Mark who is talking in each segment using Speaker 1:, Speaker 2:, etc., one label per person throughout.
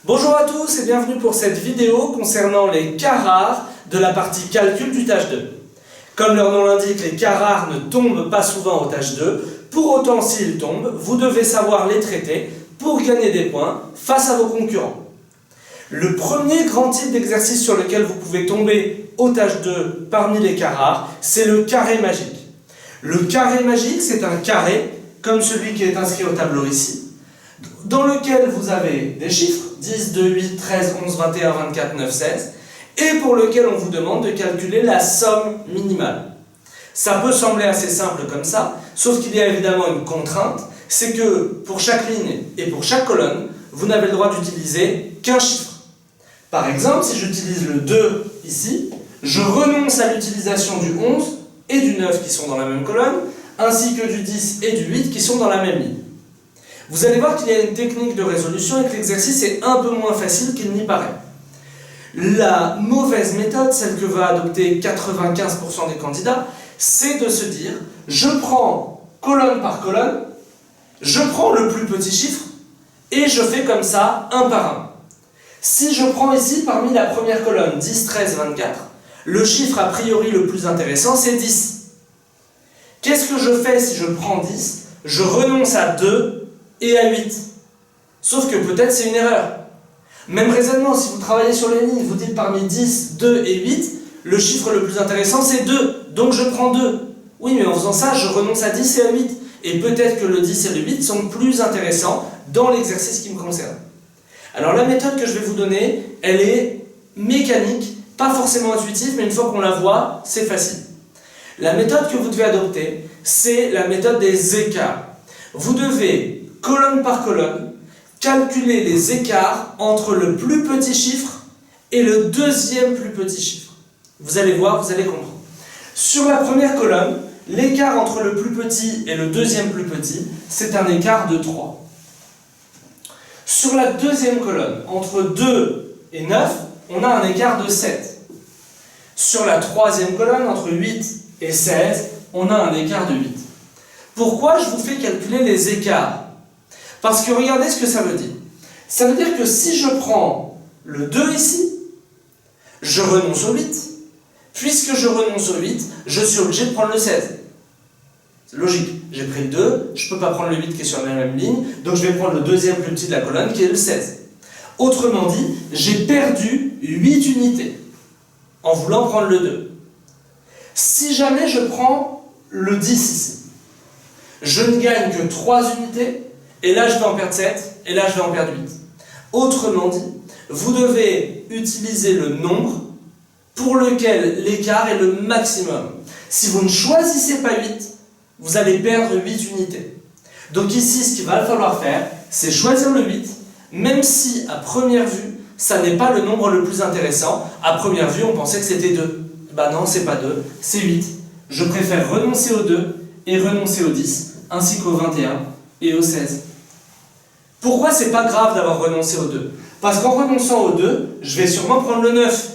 Speaker 1: Bonjour à tous et bienvenue pour cette vidéo concernant les cas rares de la partie calcul du tâche 2. Comme leur nom l'indique, les cas rares ne tombent pas souvent au tâche 2. Pour autant, s'ils tombent, vous devez savoir les traiter pour gagner des points face à vos concurrents. Le premier grand type d'exercice sur lequel vous pouvez tomber au tâche 2 parmi les cas rares, c'est le carré magique. Le carré magique, c'est un carré, comme celui qui est inscrit au tableau ici, dans lequel vous avez des chiffres, 10, 2, 8, 13, 11, 21, 24, 9, 16, et pour lequel on vous demande de calculer la somme minimale. Ça peut sembler assez simple comme ça, sauf qu'il y a évidemment une contrainte, c'est que pour chaque ligne et pour chaque colonne, vous n'avez le droit d'utiliser qu'un chiffre. Par exemple, si j'utilise le 2 ici, je renonce à l'utilisation du 11 et du 9 qui sont dans la même colonne, ainsi que du 10 et du 8 qui sont dans la même ligne. Vous allez voir qu'il y a une technique de résolution et que l'exercice est un peu moins facile qu'il n'y paraît. La mauvaise méthode, celle que va adopter 95% des candidats, c'est de se dire, je prends colonne par colonne, je prends le plus petit chiffre et je fais comme ça un par un. Si je prends ici parmi la première colonne 10, 13, 24, le chiffre a priori le plus intéressant c'est 10. Qu'est-ce que je fais si je prends 10? Je renonce à 2 et à 8. Sauf que peut-être c'est une erreur. Même raisonnement, si vous travaillez sur les lignes, vous dites parmi 10, 2 et 8, le chiffre le plus intéressant c'est 2, donc je prends 2. Oui, mais en faisant ça, je renonce à 10 et à 8. Et peut-être que le 10 et le 8 sont plus intéressants dans l'exercice qui me concerne. Alors la méthode que je vais vous donner, elle est mécanique, pas forcément intuitive, mais une fois qu'on la voit, c'est facile. La méthode que vous devez adopter, c'est la méthode des écarts. Vous devez, colonne par colonne, calculer les écarts entre le plus petit chiffre et le deuxième plus petit chiffre. Vous allez voir, vous allez comprendre. Sur la première colonne, l'écart entre le plus petit et le deuxième plus petit, c'est un écart de 3. Sur la deuxième colonne, entre 2 et 9, on a un écart de 7. Sur la troisième colonne, entre 8 et 16, on a un écart de 8. Pourquoi je vous fais calculer les écarts? Parce que regardez ce que ça veut dire. Ça veut dire que si je prends le 2 ici, je renonce au 8. Puisque je renonce au 8, je suis obligé de prendre le 16. C'est logique. J'ai pris le 2, je ne peux pas prendre le 8 qui est sur la même ligne, donc je vais prendre le deuxième plus petit de la colonne qui est le 16. Autrement dit, j'ai perdu 8 unités en voulant prendre le 2. Si jamais je prends le 10 ici, je ne gagne que 3 unités, et là je vais en perdre 7, et là je vais en perdre 8. Autrement dit, vous devez utiliser le nombre pour lequel l'écart est le maximum. Si vous ne choisissez pas 8, vous allez perdre 8 unités. Donc ici, ce qu'il va falloir faire, c'est choisir le 8, même si à première vue, ça n'est pas le nombre le plus intéressant. À première vue, on pensait que c'était 2. Ben non, c'est pas 2, c'est 8. Je préfère renoncer au 2 et renoncer au 10, ainsi qu'au 21 et au 16. Pourquoi c'est pas grave d'avoir renoncé au 2? Parce qu'en renonçant au 2, je vais sûrement prendre le 9.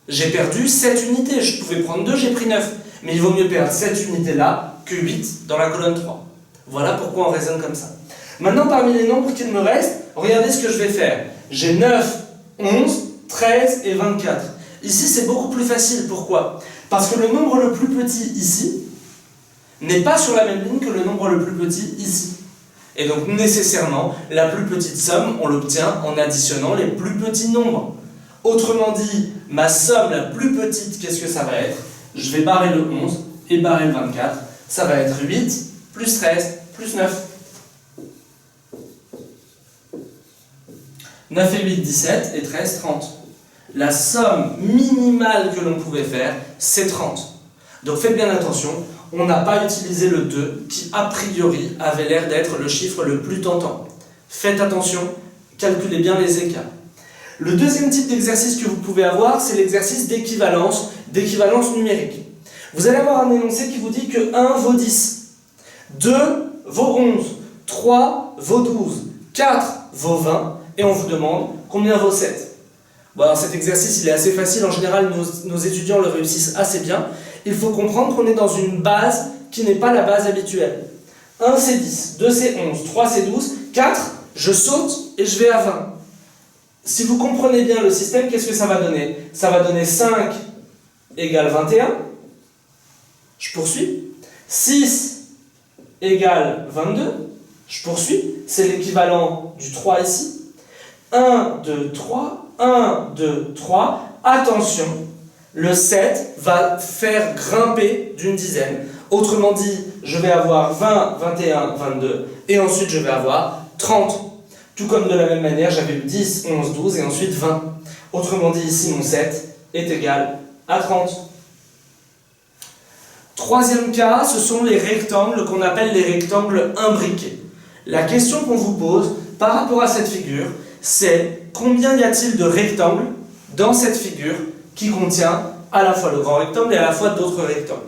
Speaker 1: J'ai perdu 7 unités, je pouvais prendre 2, j'ai pris 9. Mais il vaut mieux perdre 7 unités là que 8 dans la colonne 3. Voilà pourquoi on raisonne comme ça. Maintenant, parmi les nombres qu'il me reste, regardez ce que je vais faire. J'ai 9, 11, 13 et 24. Ici, c'est beaucoup plus facile. Pourquoi? Parce que le nombre le plus petit ici n'est pas sur la même ligne que le nombre le plus petit ici. Et donc, nécessairement, la plus petite somme, on l'obtient en additionnant les plus petits nombres. Autrement dit, ma somme la plus petite, qu'est-ce que ça va être? Je vais barrer le 11 et barrer le 24. Ça va être 8 plus 13 plus 9. 9 et 8, 17 et 13, 30. La somme minimale que l'on pouvait faire, c'est 30. Donc faites bien attention, on n'a pas utilisé le 2 qui a priori avait l'air d'être le chiffre le plus tentant. Faites attention, calculez bien les écarts. Le deuxième type d'exercice que vous pouvez avoir, c'est l'exercice d'équivalence numérique. Vous allez avoir un énoncé qui vous dit que 1 vaut 10, 2 vaut 11, 3 vaut 12, 4 vaut 20, et on vous demande combien vaut 7. Bon, alors cet exercice il est assez facile, en général nos étudiants le réussissent assez bien. Il faut comprendre qu'on est dans une base qui n'est pas la base habituelle. 1 c'est 10, 2 c'est 11, 3 c'est 12, 4 je saute et je vais à 20. si vous comprenez bien le système, qu'est-ce que ça va donner? Ça va donner 5 égale 21. Je poursuis. 6 égale 22. Je poursuis. C'est l'équivalent du 3 ici. 1, 2, 3. 1, 2, 3. Attention, le 7 va faire grimper d'une dizaine. Autrement dit, je vais avoir 20, 21, 22. Et ensuite, je vais avoir 30. Tout comme de la même manière, j'avais eu 10, 11, 12 et ensuite 20. Autrement dit, ici, mon 7 est égal à 30. Troisième cas, ce sont les rectangles qu'on appelle les rectangles imbriqués. La question qu'on vous pose par rapport à cette figure, c'est combien y a-t-il de rectangles dans cette figure qui contient à la fois le grand rectangle et à la fois d'autres rectangles.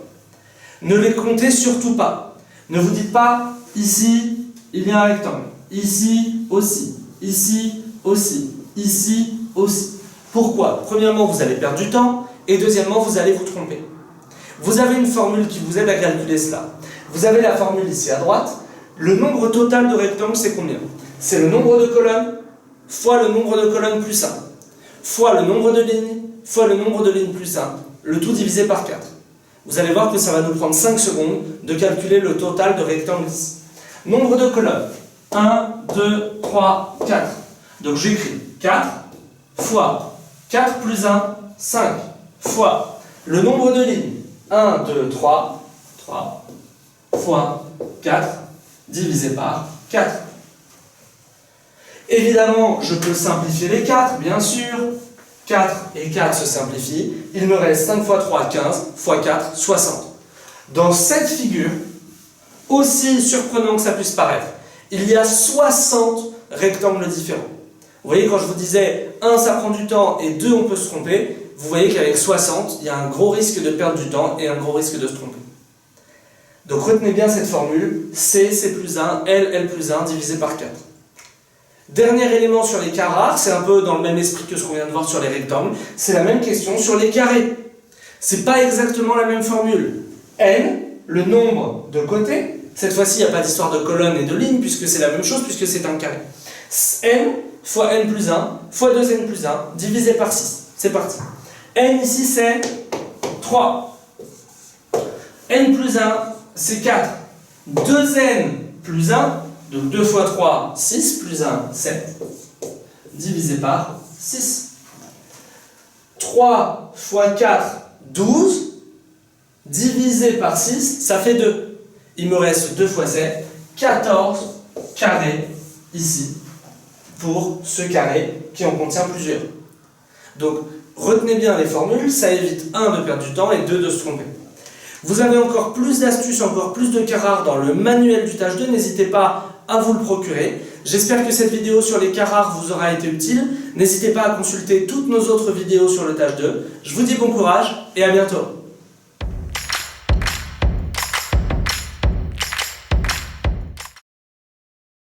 Speaker 1: Ne les comptez surtout pas. Ne vous dites pas, ici, il y a un rectangle. Ici aussi, ici aussi, ici aussi. Pourquoi? Premièrement, vous allez perdre du temps, et deuxièmement, vous allez vous tromper. Vous avez une formule qui vous aide à calculer cela. Vous avez la formule ici à droite. Le nombre total de rectangles, c'est combien? C'est le nombre de colonnes fois le nombre de colonnes plus 1, fois le nombre de lignes, fois le nombre de lignes plus 1, le tout divisé par 4. Vous allez voir que ça va nous prendre 5 secondes de calculer le total de rectangles ici. Nombre de colonnes. 1, 2, 3, 4. Donc j'écris 4 fois 4 plus 1, 5 fois le nombre de lignes. 1, 2, 3, 3 fois 4 divisé par 4. Évidemment, je peux simplifier les 4, bien sûr. 4 et 4 se simplifient. Il me reste 5 fois 3, 15, fois 4, 60. Dans cette figure, aussi surprenant que ça puisse paraître, il y a 60 rectangles différents. Vous voyez, quand je vous disais 1, ça prend du temps, et 2, on peut se tromper, vous voyez qu'avec 60, il y a un gros risque de perdre du temps et un gros risque de se tromper. Donc retenez bien cette formule, C plus 1, L plus 1, divisé par 4. Dernier élément sur les cas rares, c'est un peu dans le même esprit que ce qu'on vient de voir sur les rectangles, c'est la même question sur les carrés. C'est pas exactement la même formule. N, le nombre de côtés, cette fois-ci il n'y a pas d'histoire de colonne et de ligne, puisque c'est la même chose, puisque c'est un carré. N fois N plus 1, fois 2N plus 1, divisé par 6. C'est parti. N ici c'est 3. N plus 1, c'est 4. 2N plus 1, donc 2 fois 3, 6, plus 1, 7, divisé par 6. 3 fois 4, 12, divisé par 6, ça fait 2. Il me reste 2 fois 7, 14 carrés ici, pour ce carré qui en contient plusieurs. Donc, retenez bien les formules, ça évite 1 de perdre du temps et 2 de se tromper. Vous avez encore plus d'astuces, encore plus de cas rares dans le manuel du tâche 2, n'hésitez pas à vous le procurer. J'espère que cette vidéo sur les cas rares vous aura été utile. N'hésitez pas à consulter toutes nos autres vidéos sur le tâche 2. Je vous dis bon courage et à bientôt.